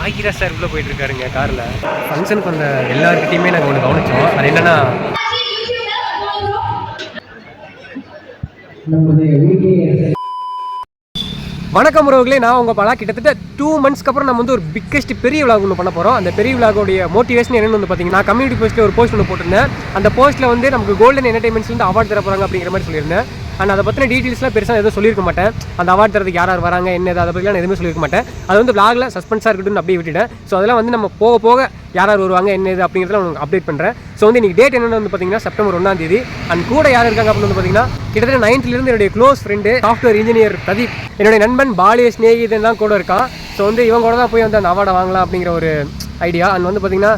பாகிரா sir உள்ளே போயிட்டு இருக்காருங்க காரில். ஃபங்க்ஷனுக்கு வந்த எல்லாருக்கிட்டையுமே நாங்கள் ஒன்று கவனித்தோம். அது என்னென்னா வணக்கம் உறவுகளே, நான் உங்கள் பலா. கிட்டத்தட்ட 2 monthsக்கு அப்புறம் நம்ம வந்து ஒரு பிக்கஸ்ட் பெரிய விளாக் ஒன்று பண்ண போகிறோம். அந்த பெரிய விளாகோடைய மோட்டிவேஷன் என்னென்னு வந்து பார்த்தீங்கன்னா, நான் கம்யூனிட்டி போஸ்ட்டில் ஒரு போஸ்ட் ஒன்று போட்டிருந்தேன். அந்த போஸ்ட்டில் வந்து நமக்கு கோல்டன் என்டர்டைன்மெண்ட்ஸ்லேருந்து அவார்டு தர போகிறாங்க அப்படிங்கிற மாதிரி சொல்லியிருந்தேன். அண்ட் அதை பற்றின டீட்டெயில்ஸ்லாம் பெருசாக எதுவும் சொல்லியிருக்க மாட்டேன். அந்த அவார்டு தரதுக்கு யார் வராங்க என்ன அதை பற்றிலாம் எதுவுமே சொல்லியிருக்க மாட்டேன். அது வந்து விளாகில் சஸ்பென்ஸாக இருக்கட்டும்னு அப்படியே விட்டுட்டேன். ஸோ அதெல்லாம் வந்து நம்ம போக போக யார் வருவாங்க என்ன இது அப்படிங்கிறத உங்களுக்கு அப்டேட் பண்ணுறேன். ஸோ வந்து இன்றைக்கி டேட் என்னென்னு வந்து பார்த்தீங்கன்னா செப்டம்பர் 1ஆம் தேதி. அண்ட் கூட யார் இருக்காங்க அப்படின்னு வந்து பார்த்தீங்கன்னா, கிட்டத்தட்ட 9th என்னுடைய close friend software engineer Pradeep, என்னுடைய நண்பன் பாலிய ஸ்நேகிதன் தான் கூட இருக்கான். ஸோ வந்து இவங்க கூட தான் போய் வந்து அந்த அவார்டை வாங்கலாம் அப்படிங்கிற ஒரு ஐடியா. அண்ட் வந்து பார்த்திங்கன்னா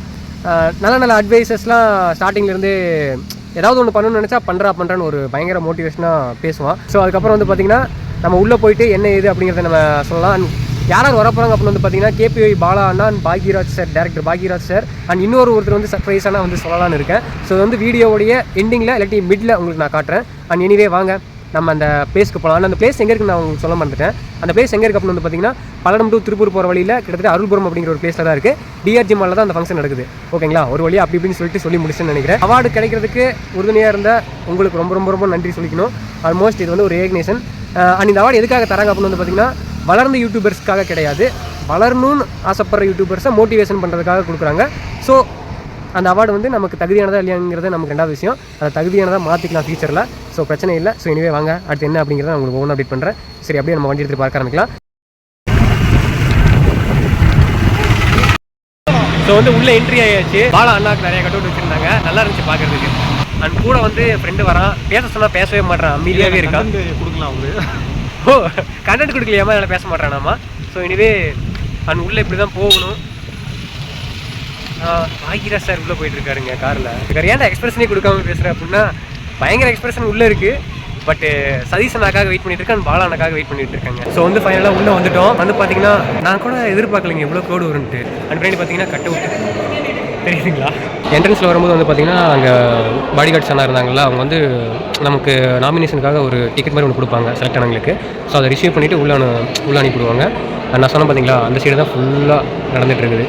நல்ல நல்ல அட்வைசஸ்லாம் ஸ்டார்டிங்லேருந்து ஏதாவது ஒன்று பண்ணணும்னு நினச்சா பண்ணுறான்னு ஒரு பயங்கர மோட்டிவேஷனாக பேசுவான். ஸோ அதுக்கப்புறம் வந்து பார்த்திங்கன்னா நம்ம உள்ளே போயிட்டு என்ன ஏது அப்படிங்கிறத நம்ம சொல்லலாம். அண்ட் யார் வரப்போகிறாங்க அப்படின்னு வந்து பார்த்தீங்கன்னா KPI Bala Anna and Bhagyaraj sir, director Bhagyaraj sir and ஒருத்தர் வந்து சர்ப்ரைஸாக வந்து சொல்லலான்னு இருக்கேன். ஸோ வந்து வீடியோவுடைய எண்டிங்கில் இல்லாட்டி மிடில் உங்களுக்கு நான் காட்டுறேன். அண்ட் எனிவே வாங்க நம்ம அந்த பிளேஸ்க்கு போகலாம். அந்த பிளேஸ் எங்கே இருக்குன்னு நான் உங்களுக்கு சொல்ல மாட்டேன். அந்த பிளேஸ் எங்கே இருக்குது அப்படின்னு வந்து பார்த்தீங்கன்னா, பல்லடம் டு திருப்பூர் போகிற வழியில் கிட்டத்தட்ட அருள்புரம் அப்படிங்கிற ஒரு பிளேஸில் தான் இருக்குது. DRG மாலில் தான் அந்த ஃபங்க்ஷன் நடக்குது. ஓகேங்களா, ஒரு வழியாக அப்படி இப்படின்னு சொல்லி முடிச்சுன்னு நினைக்கிறேன். அவார்டு கிடைக்கிறதுக்கு உறுதுணையாக இருந்த உங்களுக்கு ரொம்ப ரொம்ப ரொம்ப நன்றி சொல்லிக்கணும். ஆல்மோஸ்ட் இது வந்து ஒரு ரெகக்னேஷன். அண்ட் இந்த அவார்டு எதுக்காக தராங்க அப்படின்னு வந்து பார்த்தீங்கன்னா, வளர்ந்த யூடியூபர்ஸ்க்காக கிடையாது, வளரணும்னு ஆசைப்படுற யூடியூபர்ஸை மோட்டிவேஷன் பண்ணுறதுக்காக கொடுக்குறாங்க. ஸோ அந்த அவார்டு வந்து நமக்கு தகுதியானதா இல்லையாங்கிறது நமக்கு ரெண்டாவது விஷயம். அதை தகுதியானதாக மாற்றிக்கலாம் ஃபியூச்சரில். ஸோ பிரச்சனை இல்லை. ஸோ இனிவே வாங்க அடுத்து என்ன அப்படிங்கிறத நான் உங்களுக்கு ஒவ்வொன்று அப்டேட் பண்ணுறேன். சரி, அப்படியே நம்ம வண்டி எடுத்து பார்க்க ஆரம்பிக்கலாம். ஸோ வந்து உள்ளே என்ட்ரி ஆகியாச்சு. பாலா அண்ணாக்கு நிறைய கட் அவுட் வச்சுருந்தாங்க, நல்லா இருந்துச்சு பார்க்குறதுக்கு. அண்ட் கூட வந்து ஃப்ரெண்டு வரான், பேச சொன்னால் பேசவே மாட்டேறான், அமைதியாகவே இருக்கான். கொடுக்கலாம் அவரு. ஓ, கண்டென்ட் கொடுக்கலையாமா, அதனால் பேச மாட்டேறானாமா. ஸோ இனிவே அண்ட் உள்ளே இப்படி தான் போகணும். பாகிரா சார் உள்ளே போயிட்டு இருக்காருங்க காரில். ஏன்டா எக்ஸ்பிரஷனே கொடுக்காம பேசுகிறேன் அப்படின்னா, பயங்கர எக்ஸ்பிரஷன் உள்ளே இருக்குது. பட்டு சதீஷ் அண்ணாக்காக வெயிட் பண்ணிட்டு இருக்கேன், பாலா அண்ணாக்காக வெயிட் பண்ணிட்டு இருக்காங்க. ஸோ வந்து ஃபைனலாக உள்ளே வந்துட்டோம். வந்து பார்த்தீங்கன்னா நான் கூட எதிர்பார்க்கலைங்க இவ்வளோ கோடு வரும்ட்டு. அண்ட் பின்னாடி பார்த்தீங்கன்னா கட் அவுட் தெரியுதுங்களா. என்ட்ரன்ஸில் வரும்போது வந்து பார்த்தீங்கன்னா அங்கே பாடி கார்ட்ஸ் அண்ணா இருந்தாங்களா, அவங்க வந்து நமக்கு நாமினேஷனுக்காக ஒரு டிக்கெட் மாதிரி ஒன்று கொடுப்பாங்க செலக்ட் ஆனவங்களுக்கு. ஸோ அதை ரிசீவ் பண்ணிவிட்டு உள்ளே அனுப்பிவிடுவாங்க. நான் சொன்னேன் பார்த்தீங்களா, அந்த சைடு தான் ஃபுல்லாக நடந்துகிட்டு இருக்குது.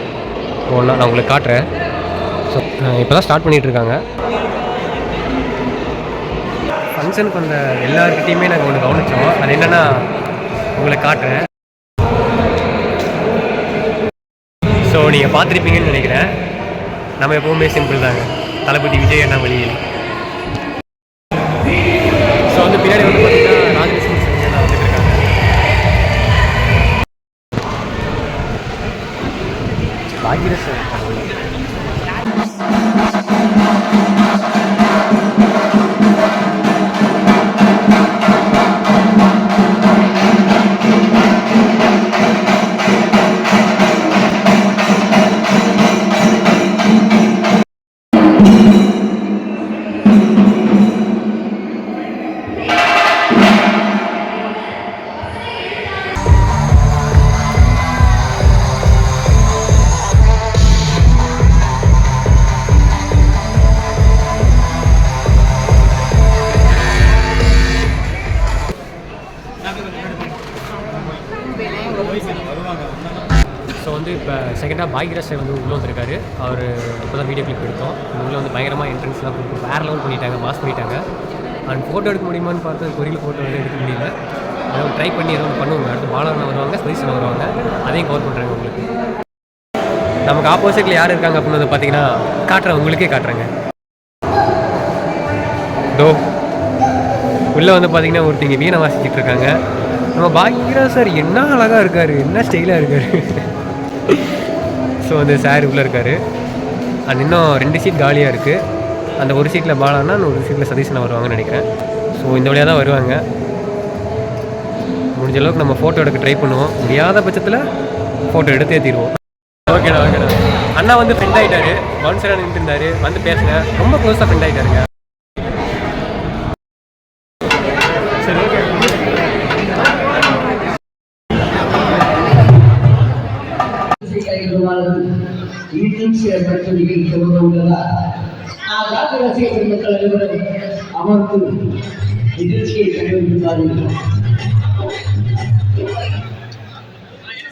ஒன்றா நான் உங்களுக்கு காட்டுறேன். ஸோ இப்போ தான் ஸ்டார்ட் பண்ணிகிட்ருக்காங்க. ஃபங்க்ஷனுக்கு வந்த எல்லாருக்கிட்டையுமே நாங்கள் ஒன்று கவனித்தோம். அது என்னென்னா உங்களுக்கு காட்டுறேன். ஸோ நீங்கள் பார்த்துருப்பீங்கன்னு நினைக்கிறேன். நம்ம எப்போவுமே சிம்பிள் தாங்க, தளபதி விஜய் அண்ணா வழியில். ஸோ வந்து பின்னாடி வந்து பார்த்தீங்கன்னா ராஜலட்சுமி சார் தான் வந்துட்டு இருக்காங்க. பாகிரா சார் ஸோ வந்து இப்போ செகண்டாக பாகிரா சார் வந்து உள்ளே வந்திருக்காரு. அவர் இப்போ தான் வீடியோ கிளிப் எடுத்தோம். உள்ளே வந்து பயங்கரமாக என்ட்ரன்ஸ்லாம் கொடுத்து வேறு லெவல் பண்ணிட்டாங்க, மாஸ் பண்ணிட்டாங்க. அண்ட் ஃபோட்டோ எடுக்க முடியுமான்னு பார்த்து கொரியில் ஃபோட்டோ வந்து எடுக்க முடியல. ஏதாவது ட்ரை பண்ணி ஏதோ ஒன்று பண்ணுவாங்க. அடுத்து பாலாண்ணா வருவாங்க, சதீஷ் வருவாங்க, அதையும் கவர் பண்ணுறாங்க உங்களுக்கு. நமக்கு ஆப்போசிட்டில் யார் இருக்காங்க அப்படின்னு வந்து பார்த்தீங்கன்னா காட்டுறேன், உங்களுக்கே காட்டுறேங்க. டோ உள்ளே வந்து பார்த்தீங்கன்னா ஒருத்தங்க வீணை வாசிச்சுட்டு இருக்காங்க. நம்ம பாகிரா சார் என்ன அழகாக இருக்கார், என்ன ஸ்டைலாக இருக்கார். ஸோ வந்து சார் உள்ளே இருக்கார். அது இன்னும் 2 சீட் காலியாக இருக்குது. அந்த ஒரு சீட்டில் பாலான்னா ஒரு சீட்டில் சதீஷ்னா வருவாங்கன்னு நினைக்கிறேன். ஸோ இந்த வழியாக தான் வருவாங்க. முடிஞ்ச அளவுக்கு நம்ம ஃபோட்டோ எடுக்க ட்ரை பண்ணுவோம். முடியாத பட்சத்தில் ஃபோட்டோ எடுத்தே தீருவோம். ஓகேடா ஓகேடா. அண்ணா வந்து ஃப்ரெண்ட் ஆகிட்டாரு, பவுன்சராக நின்று இருந்தார், வந்து பேசுங்க, ரொம்ப க்ளோஸாக ஃப்ரெண்ட் ஆகிட்டாருங்க. சரி ஓகே. ரசிக பெருமக்கள் அனைவரும் அமர்ந்து நிகழ்ச்சியை கண்டுபிடித்தார்கள்.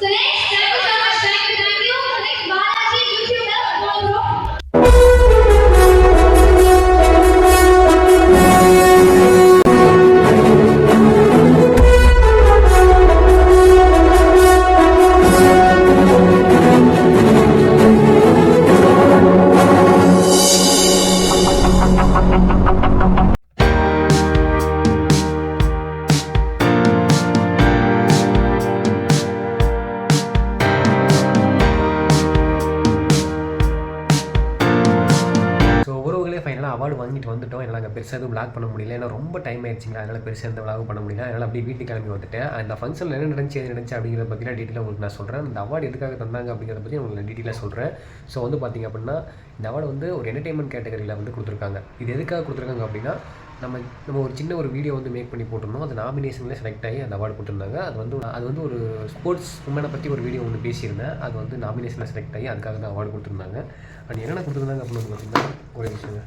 So next, thank you so much. Thank you. Award வாங்கிட்டு வந்துட்டோம். என்னால் அங்கே பெருசாக எதுவும் விளாக் பண்ண முடியல. ஏன்னா ரொம்ப டைம் ஆயிடுச்சுங்களா, அதனால் பெருசாக எந்த விளாகும் பண்ண முடியல. அதனால் அப்படியே வீட்டுக்கு கிளம்பி வந்துட்டேன். அந்த ஃபங்க்ஷனில் என்ன நடந்துச்சு எது நடந்துச்சு அப்படிங்கிறத பற்றிலாம் டீட்டெயிலாக உங்களுக்கு நான் சொல்கிறேன். அந்த அவார்டு எதுக்காக தந்தாங்க அப்படிங்கிறத பற்றி உங்களுக்கு டீட்டெயிலாக சொல்கிறேன். ஸோ வந்து பார்த்திங்க அப்படின்னா இந்த அவார்டு வந்து ஒரு என்டர்டெயின்மெண்ட் கேட்டகரியில் வந்து கொடுத்துருக்காங்க. இது எதுக்காக கொடுத்துருக்காங்க அப்படின்னா நம்ம ஒரு சின்ன ஒரு வீடியோ வந்து மேக் பண்ணி போட்டிருந்தோம். அது நாமினேஷனில் செலக்ட் ஆகி அந்த அவார்டு கொடுத்துருந்தாங்க. அது வந்து ஒரு ஸ்போர்ட்ஸ் உமனை பற்றி ஒரு வீடியோ ஒன்று பேசியிருந்தேன். அது வந்து நாமினேஷனில் செலக்ட் ஆகி அதுக்காக தான் அவார்டு கொடுத்துருந்தாங்க. அண்ட் என்னென்ன கொடுத்துருந்தாங்க அப்படின்னு வந்து பார்த்திங்கன்னா ஒரே விஷயங்க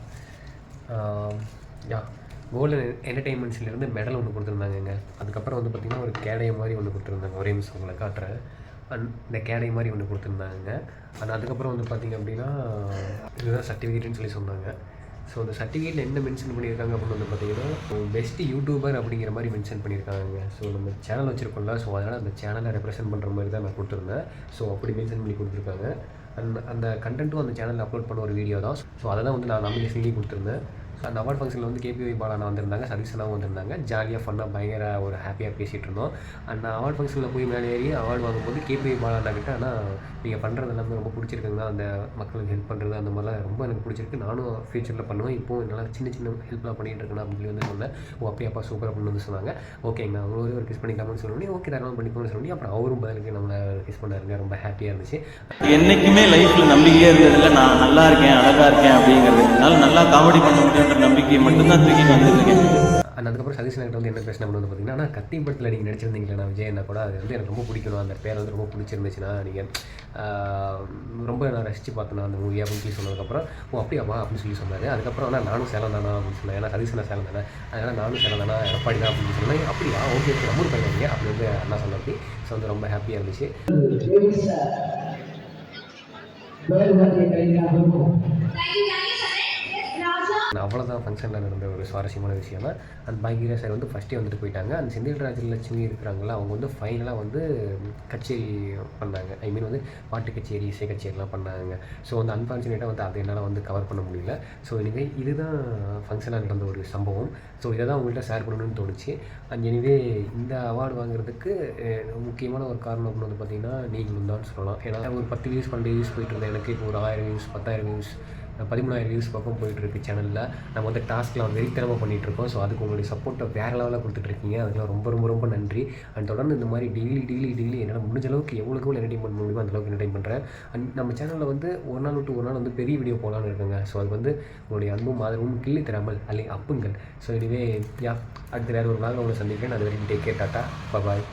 கோல்டன் என்டர்டெயின்மெண்ட்ஸ்லேருந்து மெடல் ஒன்று கொடுத்துருந்தாங்கங்க. அதுக்கப்புறம் வந்து பார்த்திங்கன்னா ஒரு கேடை மாதிரி ஒன்று கொடுத்துருந்தாங்க. ஒரே நிமிஷம் உங்களை காட்டுறேன். இந்த கேடை மாதிரி ஒன்று கொடுத்துருந்தாங்க. அண்ட் அதுக்கப்புறம் வந்து பார்த்திங்க அப்படின்னா இதுதான் சர்டிஃபிகேட்னு சொல்லி சொன்னாங்க. ஸோ அந்த சர்டிஃபிகேட்டில் என்ன மென்ஷன் பண்ணியிருக்காங்க அப்படின்னு வந்து பார்த்திங்கன்னா பெஸ்ட் யூடியூபர் அப்படிங்கிற மாதிரி மென்ஷன் பண்ணியிருக்காங்க. ஸோ நம்ம சேனல் வச்சுருக்கோம்ல, ஸோ அதனால் அந்த சேனலை ரெப்ரசென்ட் பண்ணுற மாதிரி தான் நான் கொடுத்துருந்தேன். ஸோ அப்படி மென்ஷன் பண்ணி கொடுத்துருக்காங்க. அந்த கண்டென்ட்டும் அந்த சேனலில் அப்லோட் பண்ண ஒரு வீடியோ தான். ஸோ அதை தான் வந்து நான் நாமினேஷன்லேயும் கொடுத்துருந்தேன். ஸோ அந்த அவார்ட் ஃபங்க்ஷனில் வந்து கேபிஒய் பாலானா வந்திருந்தாங்க, சதீஷனாவும் வந்திருந்தாங்க. ஜாலியாக ஃபன்னாக பயங்கர ஒரு ஹாப்பியாக பேசிகிட்டு இருந்தோம். அந்த அவார்ட் ஃபங்க்ஷனில் போய் மேலே ஏறி அவார்டு வாங்கும்போது கேபிஒய் பாலானா கிட்ட ஆனால் நீங்கள் பண்ணுறது எல்லாமே ரொம்ப பிடிச்சிருக்குங்க, அந்த மக்களுக்கு ஹெல்ப் பண்ணுறது அந்த மாதிரிலாம் ரொம்ப எனக்கு பிடிச்சிருக்கு, நானும் ஃபியூச்சரில் பண்ணுவேன், இப்போது என்னால் சின்ன சின்ன ஹெல்ப்லாம் பண்ணிகிட்டு இருக்கேன் அப்படின்னு சொல்லி வந்து சொன்னேன். அப்படியாப்பா சூப்பர் அப்படின்னு வந்து சொன்னாங்க. ஓகேங்க அவங்க ஒரு கிஸ் பண்ணிக்கலாம்னு சொல்லி ஓகே தரலாம் பண்ணிக்கணும்னு சொல்லி அப்புறம் அவரும் பதிலுக்கு நம்மளை கிஸ் பண்ணாருங்க. ரொம்ப ஹாப்பியாக இருந்துச்சு. என்றைக்குமே லைஃப்பில் நம்பிக்கையே இருந்ததில்லை, நான் நல்லா இருக்கேன் அழகாக இருக்கேன் அப்படிங்கிறது. அதனால் நல்லா காமெடி பண்ண முடியுன்ற நம்பிக்கையை மட்டும்தான் தூக்கிட்டு வந்துருக்கேன். அண்ட் அதுக்கப்புறம் சதீஷ் கிட்ட வந்து என்ன பேசின அப்படின்னு வந்து பார்த்தீங்கன்னா, ஆனால் கத்தி படத்தில் நீங்கள் நடிச்சிருந்தீங்களா விஜய் என்ன கூட, அது வந்து எனக்கு ரொம்ப பிடிக்கணும், அந்த பேர் வந்து ரொம்ப பிடிச்சிருந்துச்சுன்னா நீங்கள் ரொம்ப நான் ரசித்து பார்த்தேன் அந்த மூவி அப்படின்னு சொல்லி சொன்னதுக்கப்புறம் அப்படியாப்பா அப்படின்னு சொல்லி சொன்னார். அதுக்கப்புறம் ஆனால் நானும் சேலம் தானா அப்படின்னு சொன்னேன். ஏன்னா சதீஷ் நான் சேலம் தானே, அதனால் நானும் சேலம் தானா எடப்பாடி தான் அப்படின்னு சொன்னேன். அப்படியா ஓகே ஓகே ரொம்ப பண்ணுவீங்க அப்படி வந்து அண்ணா சொன்ன அப்படி. ஸோ வந்து ரொம்ப ஹாப்பியாக இருந்துச்சு. அவ்வளோதான் ஃபங்க்ஷனில் நடந்த ஒரு சுவாரஸ்யமான விஷயம்னா அந்த பாக்யரா சார் வந்து ஃபஸ்ட்டே வந்துட்டு போயிட்டாங்க. அந்த செந்தில் ராஜலட்சுமி இருக்கிறாங்களா, அவங்க வந்து ஃபைனலாக வந்து கச்சேரி பண்ணாங்க. ஐ மீன் வந்து பாட்டு கச்சேரி, இசை கச்சேரிலாம் பண்ணாங்க. ஸோ வந்து அன்ஃபார்ச்சுனேட்டாக வந்து அதை என்னால் வந்து கவர் பண்ண முடியல. ஸோ எனிவே இதுதான் ஃபங்க்ஷனாக நடந்த ஒரு சம்பவம். ஸோ இதை தான் உங்கள்கிட்ட ஷேர் பண்ணணும்னு தோணுச்சு. அண்ட் எனிவே இந்த அவார்டு வாங்குறதுக்கு முக்கியமான ஒரு காரணம் அப்படின்னு வந்து பார்த்திங்கன்னா நீங்களும் தான் சொல்லலாம். ஏன்னா ஒரு 10 வியூஸ் 12 வியூஸ் போயிட்டு இருந்தேன். எனக்கு இப்போ ஒரு 1000 வியூஸ் 10,000 வியூஸ் 13,000 வியூஸ் பக்கம் போயிட்டுருக்கு சேனலில். நம்ம வந்து டாஸ்க்லாம் வெறித்தனமாக பண்ணிகிட்ருக்கோம். ஸோ அதுக்கு உங்களுடைய சப்போர்ட்டை வேறு லெவலில் கொடுத்துட்ருக்கீங்க. அதுக்கெல்லாம் ரொம்ப ரொம்ப ரொம்ப நன்றி. அண்ட் தொடர்ந்து இந்த மாதிரி டெய்லி என்னால் முடிஞ்ச அளவுக்கு எவ்வளோக்கு என்டர்டைன் பண்ண முடியுமோ அந்தளவுக்கு என்டர்டைன் பண்ணுறேன். அண்ட் நம்ம சேனலில் வந்து ஒரு நாள் விட்டு ஒரு நாள் வந்து பெரிய வீடியோ போகலான்னு இருக்குங்க. ஸோ அது வந்து உங்களுடைய அன்பும் ஆதரவும் கிள்ளி தராமல் அல்ல அப்புங்கள். ஸோ இதுவே அடுத்த வேறு ஒரு நாள் உங்களை சந்திக்கிறேன். அது வரைக்கும் டேக் கேர், டாட்டா, பாய்.